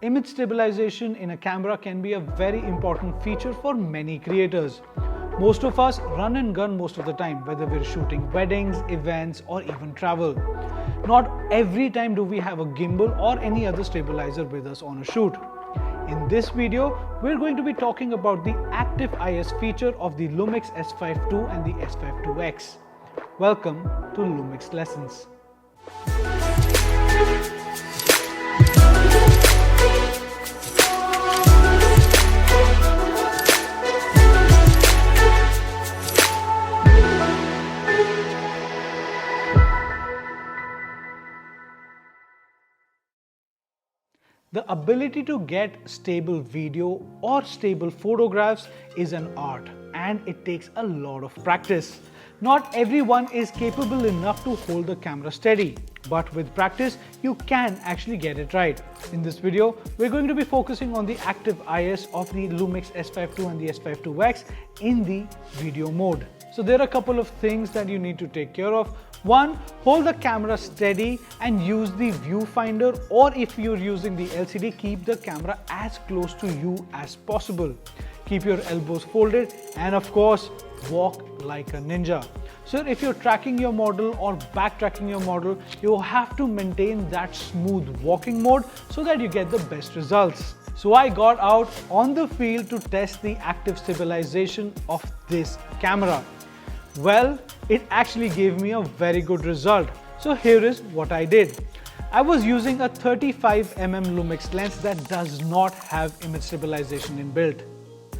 Image stabilization in a camera can be a very important feature for many creators. Most of us run and gun most of the time, whether we're shooting weddings, events, or even travel. Not every time do we have a gimbal or any other stabilizer with us on a shoot. In this video, we're going to be talking about the Active I.S feature of the Lumix S5II and the S5IIX. Welcome to Lumix Lessons. The ability to get stable video or stable photographs is an art, and it takes a lot of practice. Not everyone is capable enough to hold the camera steady, but with practice you can actually get it right. In this video, we're going to be focusing on the Active I.S of the Lumix S5II and the S5IIX in the video mode. So there are a couple of things that you need to take care of. One, hold the camera steady and use the viewfinder, or if you're using the LCD, keep the camera as close to you as possible. Keep your elbows folded and of course, walk like a ninja. So if you're tracking your model or backtracking your model, you have to maintain that smooth walking mode so that you get the best results. So I got out on the field to test the active stabilization of this camera. Well, it actually gave me a very good result. So here is what I did. I was using a 35mm Lumix lens that does not have image stabilization inbuilt.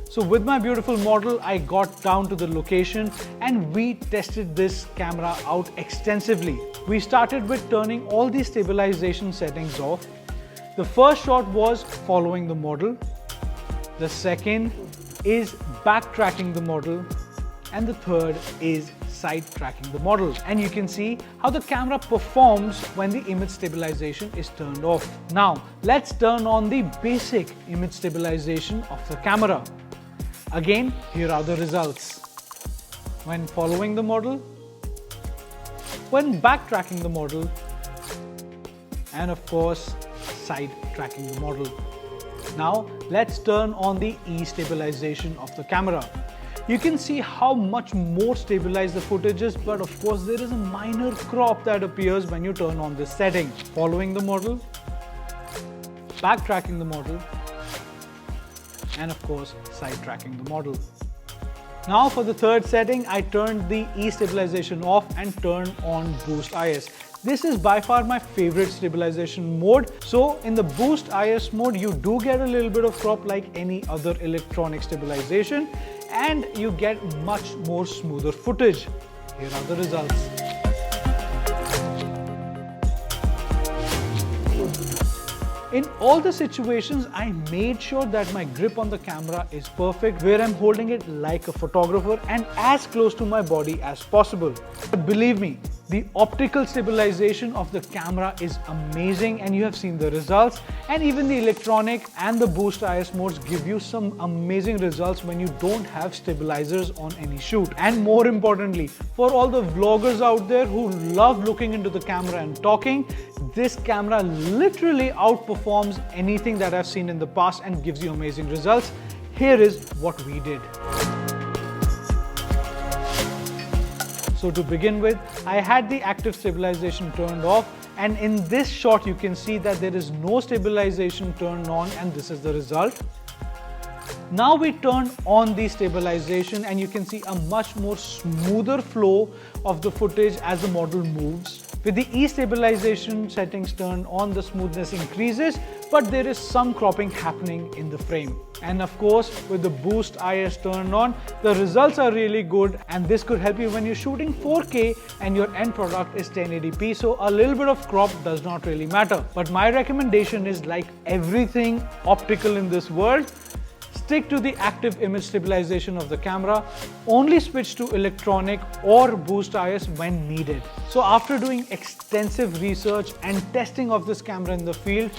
So with my beautiful model, I got down to the location and we tested this camera out extensively. We started with turning all the stabilization settings off. The first shot was following the model. The second is backtracking the model. And the third is side tracking the model. And you can see how the camera performs when the image stabilization is turned off. Now, let's turn on the basic image stabilization of the camera. Again, here are the results. When following the model, when backtracking the model, and of course, side tracking the model. Now, let's turn on the E-Stabilisation of the camera. You can see how much more stabilized the footage is, but of course there is a minor crop that appears when you turn on this setting. Following the model, backtracking the model, and of course side tracking the model. Now for the third setting, I turned the E-Stabilisation off and turned on Boost I.S. This is by far my favorite stabilization mode. So in the Boost I.S mode, you do get a little bit of crop like any other electronic stabilization, and you get much more smoother footage. Here are the results. In all the situations, I made sure that my grip on the camera is perfect, where I'm holding it like a photographer and as close to my body as possible. But believe me, the optical stabilization of the camera is amazing and you have seen the results, and even the electronic and the Boost I.S modes give you some amazing results when you don't have stabilizers on any shoot. And more importantly, for all the vloggers out there who love looking into the camera and talking, this camera literally outperforms anything that I've seen in the past and gives you amazing results. Here is what we did. So to begin with, I had the active stabilization turned off, and in this shot you can see that there is no stabilization turned on, and this is the result. Now we turn on the stabilization and you can see a much more smoother flow of the footage as the model moves. With the E-Stabilisation settings turned on, the smoothness increases, but there is some cropping happening in the frame. And of course, with the Boost I.S turned on, the results are really good, and this could help you when you're shooting 4K and your end product is 1080p, so a little bit of crop does not really matter. But my recommendation is, like everything optical in this world, stick to the active image stabilization of the camera. Only switch to electronic or Boost I.S when needed. So after doing extensive research and testing of this camera in the field,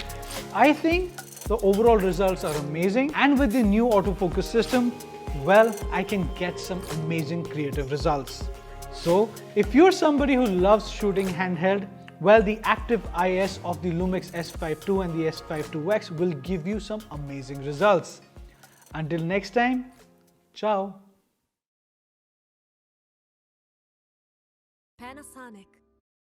I think the overall results are amazing. And with the new autofocus system, well, I can get some amazing creative results. So if you're somebody who loves shooting handheld, Well, the Active IS of the Lumix S5II and the S5IIX will give you some amazing results. Until next time, ciao. Panasonic.